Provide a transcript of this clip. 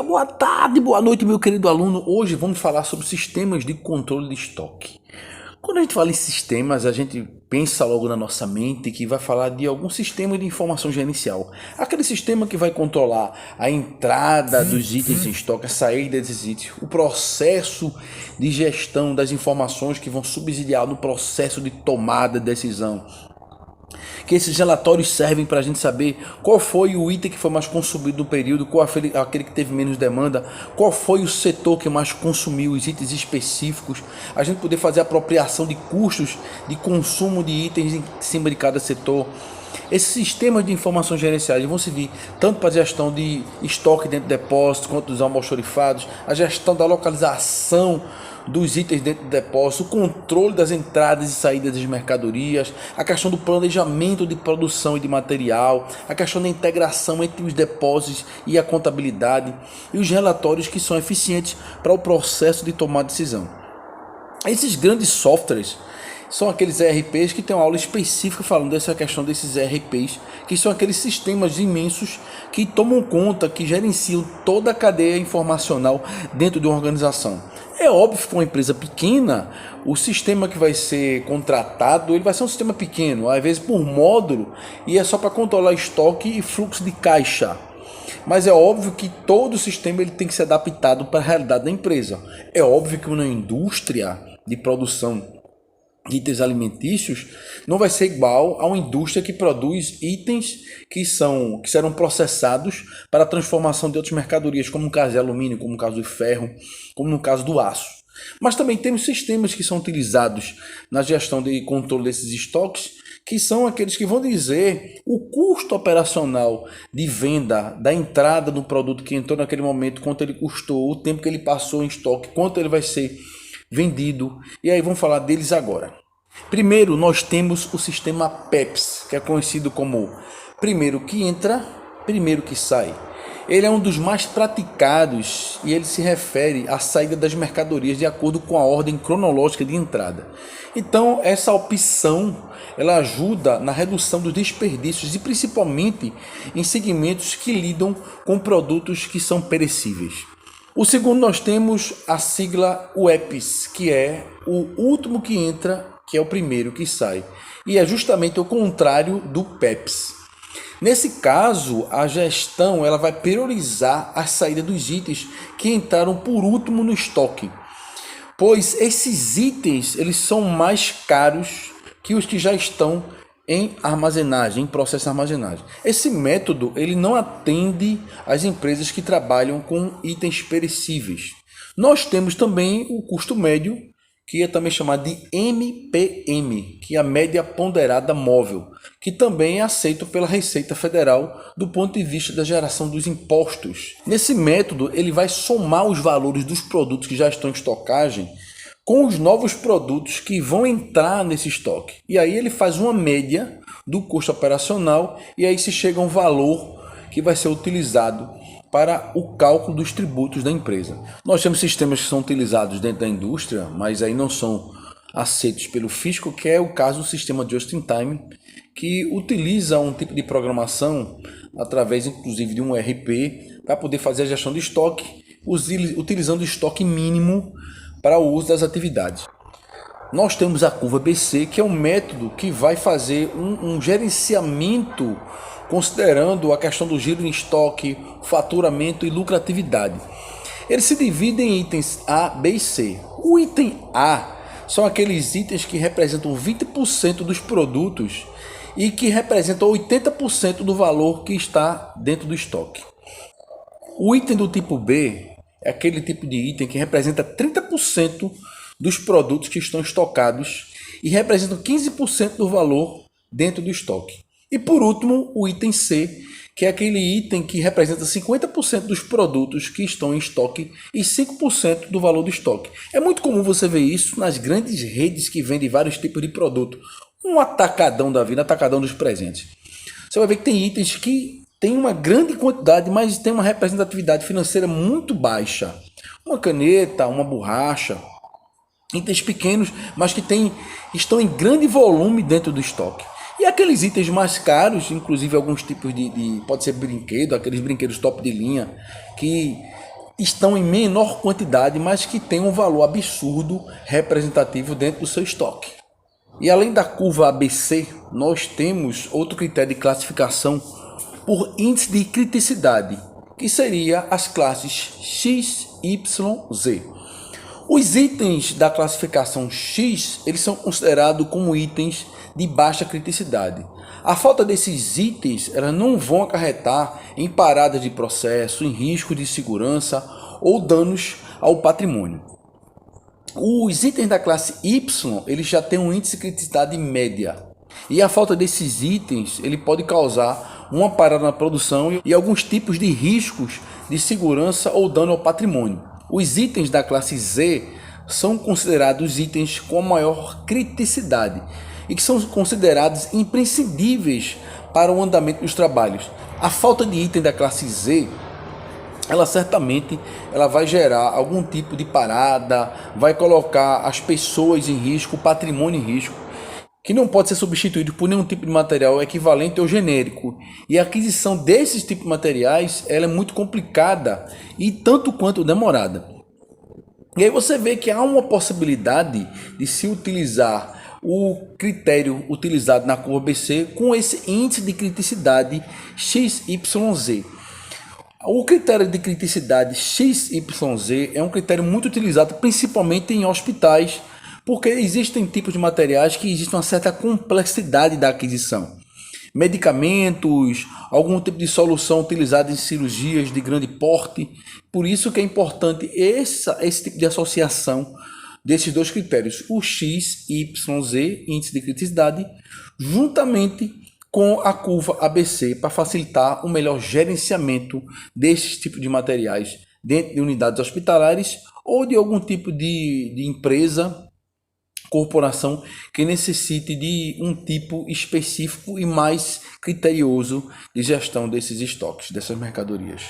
boa tarde, boa noite, meu querido aluno. Hoje vamos falar sobre sistemas de controle de estoque. Quando a gente fala em sistemas, a gente pensa logo na nossa mente que vai falar de algum sistema de informação gerencial. Aquele sistema que vai controlar a entrada dos itens em estoque, a saída desses itens, o processo de gestão das informações que vão subsidiar no processo de tomada de decisão. Que esses relatórios servem para a gente saber qual foi o item que foi mais consumido no período, qual foi aquele que teve menos demanda, qual foi o setor que mais consumiu os itens específicos, a gente poder fazer apropriação de custos de consumo de itens em cima de cada setor. Esses sistemas de informações gerenciais vão servir tanto para a gestão de estoque dentro de depósitos, quanto dos almoxorifados, a gestão da localização dos itens dentro do depósito, o controle das entradas e saídas das mercadorias, a questão do planejamento de produção e de material, a questão da integração entre os depósitos e a contabilidade e os relatórios que são eficientes para o processo de tomar decisão. Esses grandes softwares são aqueles ERPs que tem uma aula específica falando dessa questão desses ERPs, que são aqueles sistemas imensos que tomam conta, que gerenciam toda a cadeia informacional dentro de uma organização. É óbvio que para uma empresa pequena, o sistema que vai ser contratado, ele vai ser um sistema pequeno, às vezes por módulo, e é só para controlar estoque e fluxo de caixa. Mas é óbvio que todo o sistema ele tem que ser adaptado para a realidade da empresa. É óbvio que uma indústria de produção de itens alimentícios não vai ser igual a uma indústria que produz itens que serão processados para a transformação de outras mercadorias, como no caso de alumínio, como no caso do ferro, como no caso do aço. Mas também temos sistemas que são utilizados na gestão de controle desses estoques, que são aqueles que vão dizer o custo operacional de venda da entrada do produto que entrou naquele momento, quanto ele custou, o tempo que ele passou em estoque, quanto ele vai ser vendido, e aí vamos falar deles agora. Primeiro nós temos o sistema PEPS, que é conhecido como primeiro que entra, primeiro que sai. Ele é um dos mais praticados e ele se refere à saída das mercadorias de acordo com a ordem cronológica de entrada. Então essa opção ela ajuda na redução dos desperdícios e principalmente em segmentos que lidam com produtos que são perecíveis. O segundo nós temos a sigla UEPS, que é o último que entra, que é o primeiro que sai. E é justamente o contrário do PEPS. Nesse caso, a gestão ela vai priorizar a saída dos itens que entraram por último no estoque, pois esses itens eles são mais caros que os que já estão em armazenagem, em processo de armazenagem. Esse método ele não atende às empresas que trabalham com itens perecíveis. Nós temos também o custo médio, que é também chamado de MPM, que é a média ponderada móvel, que também é aceito pela Receita Federal do ponto de vista da geração dos impostos. Nesse método, ele vai somar os valores dos produtos que já estão em estocagem com os novos produtos que vão entrar nesse estoque. E aí ele faz uma média do custo operacional e aí se chega a um valor que vai ser utilizado para o cálculo dos tributos da empresa. Nós temos sistemas que são utilizados dentro da indústria, mas aí não são aceitos pelo fisco, que é o caso do sistema Just in Time, que utiliza um tipo de programação através inclusive de um ERP para poder fazer a gestão de estoque, utilizando o estoque mínimo para o uso das atividades. Nós temos a curva BC, que é um método que vai fazer um gerenciamento considerando a questão do giro em estoque, faturamento e lucratividade. Eles se dividem em itens A, B e C. O item A são aqueles itens que representam 20% dos produtos e que representam 80% do valor que está dentro do estoque. O item do tipo B é aquele tipo de item que representa 30% dos produtos que estão estocados e representam 15% do valor dentro do estoque. E por último, o item C, que é aquele item que representa 50% dos produtos que estão em estoque e 5% do valor do estoque. É muito comum você ver isso nas grandes redes que vendem vários tipos de produto. Um atacadão da vida, atacadão dos presentes. Você vai ver que tem itens que tem uma grande quantidade, mas tem uma representatividade financeira muito baixa. Uma caneta, uma borracha, itens pequenos, mas que estão em grande volume dentro do estoque. E aqueles itens mais caros, inclusive alguns tipos pode ser brinquedo, aqueles brinquedos top de linha, que estão em menor quantidade, mas que têm um valor absurdo representativo dentro do seu estoque. E além da curva ABC, nós temos outro critério de classificação por índice de criticidade, que seria as classes X, Y, Z. Os itens da classificação X, eles são considerados como itens de baixa criticidade. A falta desses itens, elas não vão acarretar em paradas de processo, em risco de segurança ou danos ao patrimônio. Os itens da classe Y, eles já têm um índice de criticidade média. E a falta desses itens, ele pode causar uma parada na produção e alguns tipos de riscos de segurança ou dano ao patrimônio. Os itens da classe Z são considerados itens com maior criticidade e que são considerados imprescindíveis para o andamento dos trabalhos. A falta de item da classe Z, ela certamente vai gerar algum tipo de parada, vai colocar as pessoas em risco, o patrimônio em risco, que não pode ser substituído por nenhum tipo de material equivalente ou genérico. E a aquisição desses tipos de materiais, ela é muito complicada e tanto quanto demorada. E aí você vê que há uma possibilidade de se utilizar o critério utilizado na curva ABC com esse índice de criticidade XYZ. O critério de criticidade XYZ é um critério muito utilizado principalmente em hospitais, porque existem tipos de materiais que existe uma certa complexidade da aquisição. Medicamentos, algum tipo de solução utilizada em cirurgias de grande porte. Por isso que é importante esse tipo de associação desses dois critérios, o XYZ, índice de criticidade, juntamente com a curva ABC, para facilitar o melhor gerenciamento desses tipos de materiais dentro de unidades hospitalares ou de algum tipo de empresa, corporação que necessite de um tipo específico e mais criterioso de gestão desses estoques, dessas mercadorias.